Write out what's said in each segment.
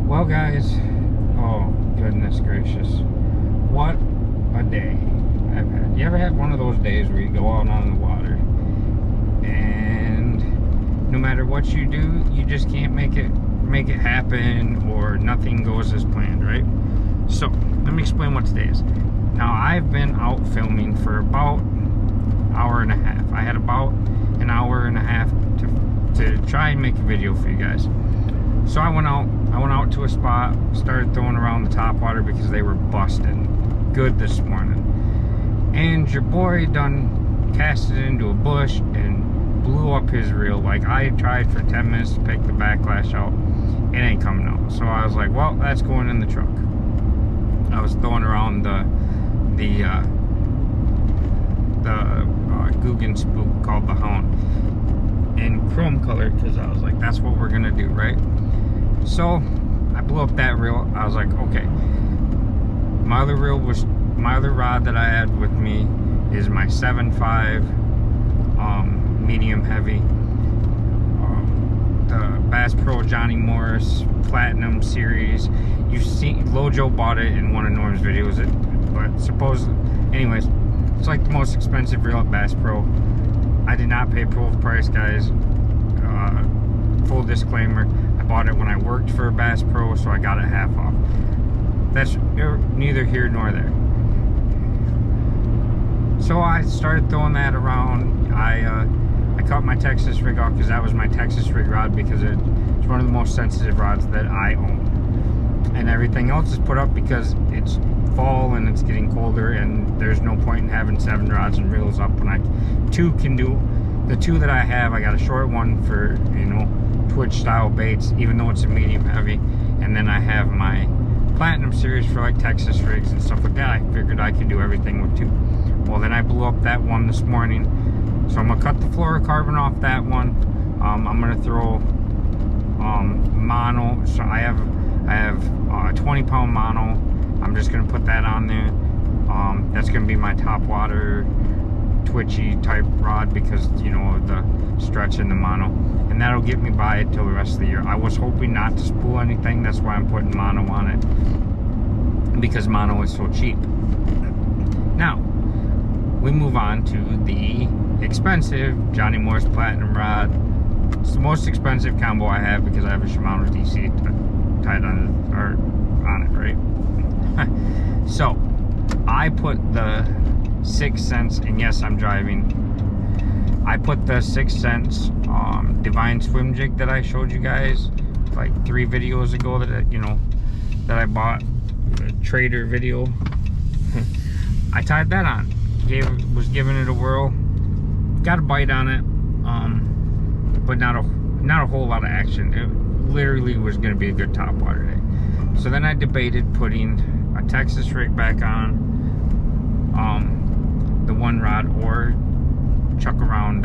Well, guys, oh goodness gracious, what a day I've had. You ever had one of those days where you go out on the water and no matter what you do, you just can't make it happen, or nothing goes as planned, right? So let me explain what today is. Now, I've been out filming for about an hour and a half. I had about an hour and a half to try and make a video for you guys. So I went out to a spot, started throwing around the top water because they were busting good this morning. And your boy done casted into a bush and blew up his reel. Like, I tried for 10 minutes to pick the backlash out. It ain't coming out. So I was like, well, that's going in the truck. I was throwing around the Googan spook called the Hound in chrome color, because I was like, that's what we're gonna do, right? So I blew up that reel. I was like, okay, my other rod that I had with me is my 7.5 medium heavy, the Bass Pro Johnny Morris Platinum Series. You've seen Lojo bought it in one of Norm's videos, but supposedly, anyways, it's like the most expensive reel at Bass Pro. I did not pay full price, guys. Full disclaimer, I bought it when I worked for Bass Pro, so I got it half off. That's neither here nor there. So I started throwing that around. I cut my Texas rig off because that was my Texas rig rod, because it's one of the most sensitive rods that I own. And everything else is put up because it's fall and it's getting colder, and there's no point in having 7 rods and reels up when two can do. The 2 that I have, I got a short one for, you know, Twitch style baits, even though it's a medium heavy, and then I have my Platinum Series for like Texas rigs and stuff like that. I figured I could do everything with 2. Well, then I blew up that one this morning, so I'm gonna cut the fluorocarbon off that one. I'm gonna throw mono. So I have a 20-pound mono. I'm just gonna put that on there. That's gonna be my top water twitchy type rod, because, you know, of the stretch in the mono, and that'll get me by it till the rest of the year. I was hoping not to spool anything. That's why I'm putting mono on it, because mono is so cheap. Now we move on to the expensive Johnny Morris Platinum rod. It's the most expensive combo I have because I have a Shimano DC tied on it, right? So I put the 6 cents, and yes, I'm driving. I put the 6 cents Divine swim jig that I showed you guys like 3 videos ago, that I bought, a trader video. I tied that on, was giving it a whirl, got a bite on it, but not a whole lot of action. It literally was going to be a good top water day. So then I debated putting a Texas rig back on, the one rod, or chuck around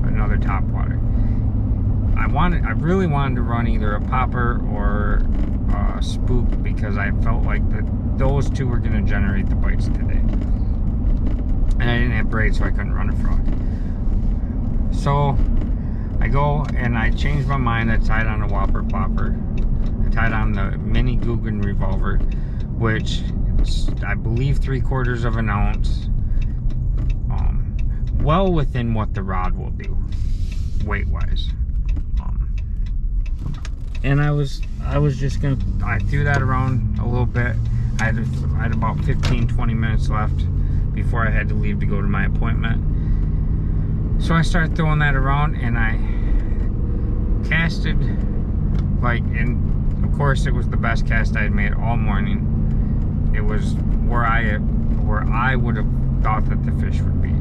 another top water. I really wanted to run either a popper or a spook, because I felt like those 2 were going to generate the bites today. And I didn't have braid, so I couldn't run a frog. So I go and I changed my mind. I tied on a Whopper Plopper. I tied on the mini Googan revolver, which is, I believe, 3/4 of an ounce. Well within what the rod will do, weight wise. And I was just gonna, I threw that around a little bit. I had about 15-20 minutes left before I had to leave to go to my appointment. So I started throwing that around, and I casted, like, and of course it was the best cast I had made all morning. It was where I would have thought that the fish would be.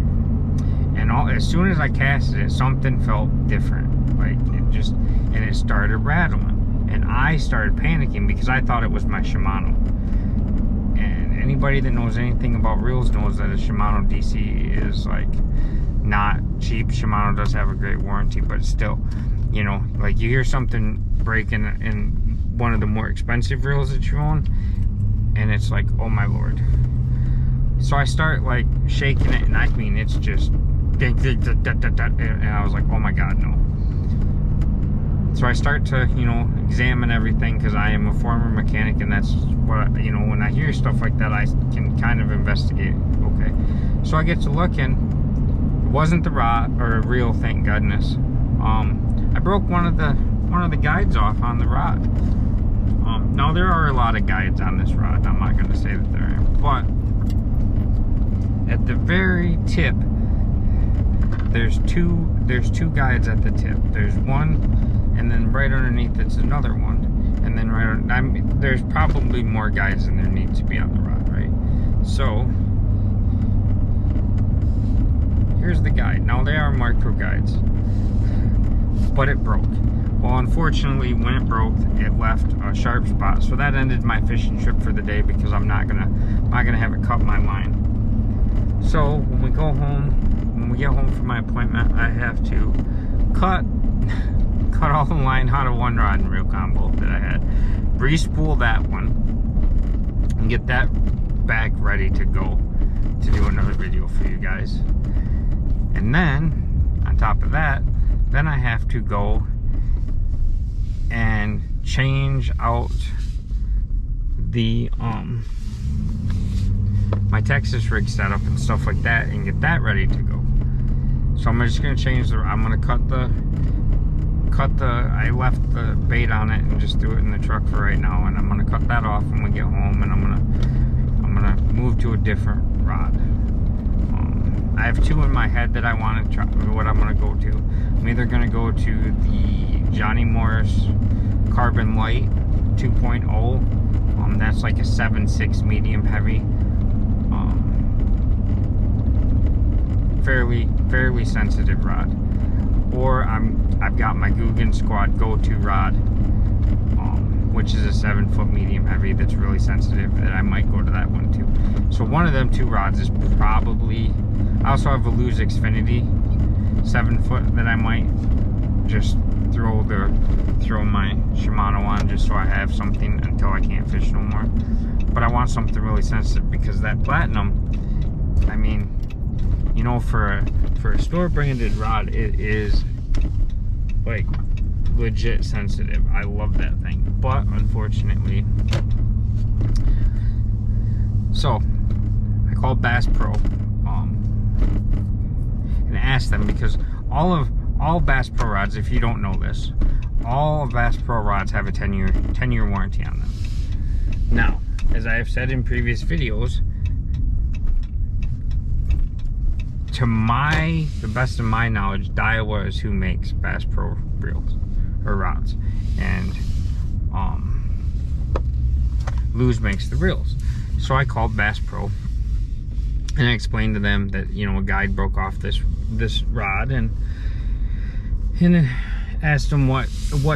And as soon as I casted it, something felt different. Like, and it started rattling. And I started panicking because I thought it was my Shimano. And anybody that knows anything about reels knows that a Shimano DC is, like, not cheap. Shimano does have a great warranty, but still, you know, like, you hear something breaking in one of the more expensive reels that you own, and it's like, oh my lord. So I start, like, shaking it, and I mean, it's just and I was like, oh my god, no. So I start to, you know, examine everything, because I am a former mechanic, and that's what, you know, when I hear stuff like that, I can kind of investigate. Okay, so I get to looking. It wasn't the rod or a reel, thank goodness. I broke one of the guides off on the rod. Now there are a lot of guides on this rod. I'm not going to say that there aren't, but at the very tip, there's two guides at the tip. There's one, and then right underneath it's another one, and then there's probably more guides than there needs to be on the rod, right? So here's the guide. Now they are micro guides, but it broke. Well, unfortunately, when it broke, it left a sharp spot, so that ended my fishing trip for the day, because I'm not gonna have it cut my line. So when we go home, when we get home from my appointment, I have to cut all the line out of one rod and reel combo that I had, re-spool that one, and get that back ready to go to do another video for you guys. And then on top of that, then I have to go and change out the my Texas rig setup and stuff like that, and get that ready to go. So I'm just gonna change I'm gonna cut the I left the bait on it and just threw it in the truck for right now, and I'm gonna cut that off when we get home, and I'm gonna move to a different rod. I have two in my head that I want to try, what I'm gonna go to. I'm either gonna go to the Johnny Morris Carbon Light 2.0. That's like a 7.6 medium heavy. Fairly sensitive rod. Or I've got my Guggen Squad go-to rod, which is a 7-foot medium heavy that's really sensitive, that I might go to that one too. So one of them two rods is probably, I also have a Lew's Xfinity 7-foot that I might just throw my Shimano on, just so I have something until I can't fish no more. But I want something really sensitive, because that Platinum, I mean, you know, for a store branded rod, it is like legit sensitive. I love that thing, but unfortunately, so I called Bass Pro and asked them, because all Bass Pro rods, if you don't know this, all Bass Pro rods have a 10-year warranty on them. Now, as I have said in previous videos, to the best of my knowledge, Daiwa is who makes Bass Pro reels or rods, and Lew's makes the reels. So I called Bass Pro and I explained to them that, you know, a guide broke off this rod, and asked them what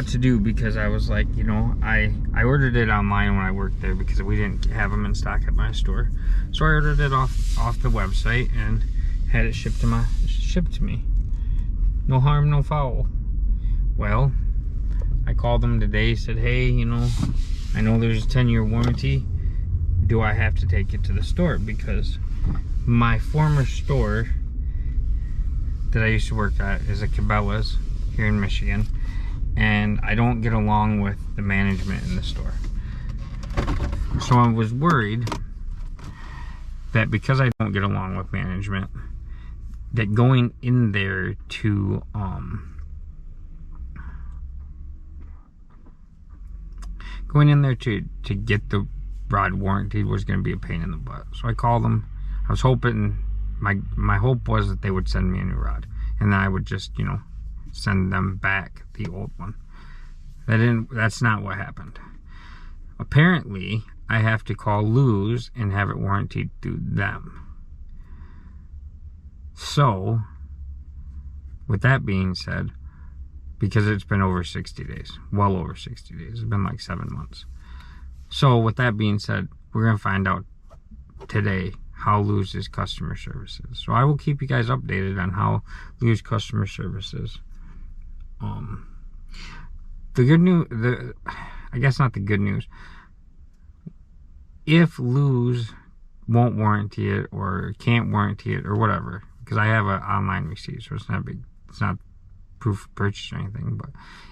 to do, because I was like, you know, I ordered it online when I worked there, because we didn't have them in stock at my store. So I ordered it off the website and had it shipped to me. No harm, no foul. Well, I called them today, said, hey, you know, I know there's a 10-year warranty. Do I have to take it to the store? Because my former store that I used to work at is a Cabela's here in Michigan, and I don't get along with the management in the store. So I was worried that because I don't get along with management, that going in there to get the rod warranted was going to be a pain in the butt. So I called them. I was hoping, my hope was that they would send me a new rod, and then I would just, you know, send them back the old one. That's not what happened. Apparently, I have to call Lew's and have it warranted through them. So, with that being said, because it's been over 60 days, well over 60 days, it's been like 7 months. So, with that being said, we're going to find out today how Lew's customer service is. So, I will keep you guys updated on how Lew's customer service is. The good news, I guess not the good news, if Lew's won't warranty it or can't warranty it or whatever, because I have an online receipt, so it's not proof of purchase or anything, but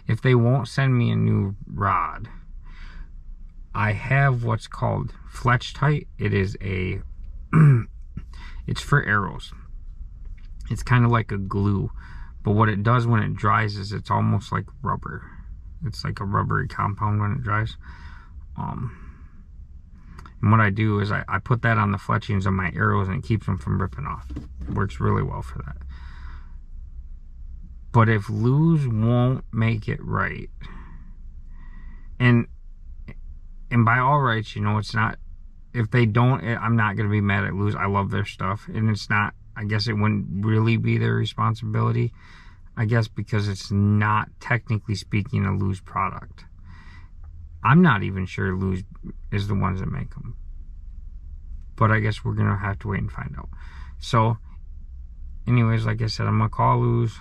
if they won't send me a new rod, I have what's called Fletch-Tite. It is a it's for arrows. It's kind of like a glue, but what it does when it dries is it's almost like rubber. It's like a rubbery compound when it dries. And what I do is I put that on the fletchings of my arrows, and it keeps them from ripping off. It works really well for that. But if Lew's won't make it right, and by all rights, you know, it's not, if they don't, I'm not going to be mad at Lew's. I love their stuff, and it's not, I guess it wouldn't really be their responsibility, I guess, because it's not, technically speaking, a Lew's product. I'm not even sure Lew's is the ones that make them, but I guess we're going to have to wait and find out. So, anyways, like I said, I'm going to call Lew's.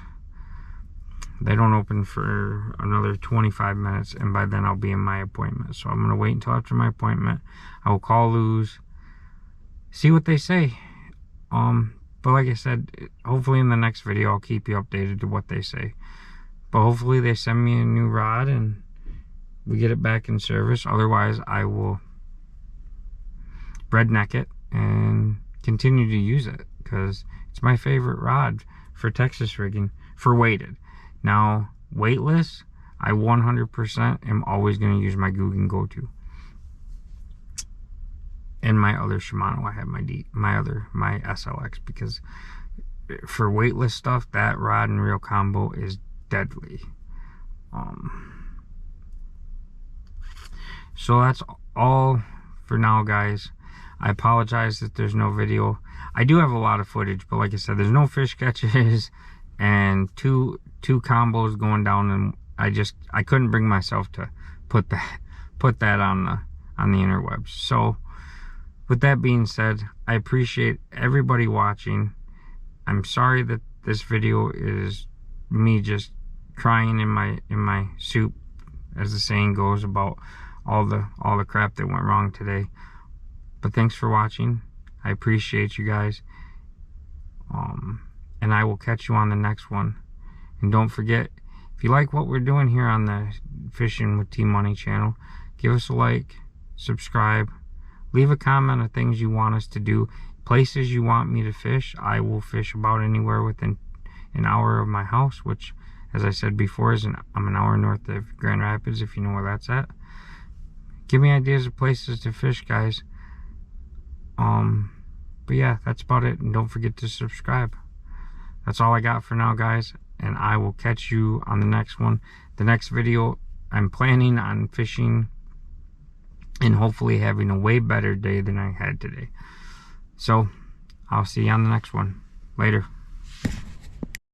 They don't open for another 25 minutes, and by then I'll be in my appointment. So I'm going to wait until after my appointment. I will call Lew's, see what they say. But like I said, hopefully in the next video I'll keep you updated to what they say. But hopefully they send me a new rod and we get it back in service. Otherwise, I will redneck it and continue to use it, because it's my favorite rod for Texas rigging, for weighted. Now, weightless, I 100% am always going to use my Googan Go-To. And my other Shimano, I have my SLX, because for weightless stuff, that rod and reel combo is deadly. So that's all for now, guys. I apologize that there's no video. I do have a lot of footage, but like I said, there's no fish catches and two combos going down, and I couldn't bring myself to put that on the interwebs. So with that being said, I appreciate everybody watching. I'm sorry that this video is me just crying in my soup, as the saying goes, about all the crap that went wrong today. But thanks for watching. I appreciate you guys. And I will catch you on the next one. And don't forget, if you like what we're doing here on the Fishing with T-Money channel, give us a like, subscribe, leave a comment of things you want us to do, places you want me to fish. I will fish about anywhere within an hour of my house, which, as I said before, I'm an hour north of Grand Rapids, if you know where that's at. Give me ideas of places to fish, guys. But yeah, that's about it. And don't forget to subscribe. That's all I got for now, guys. And I will catch you on the next one. The next video, I'm planning on fishing and hopefully having a way better day than I had today. So, I'll see you on the next one. Later.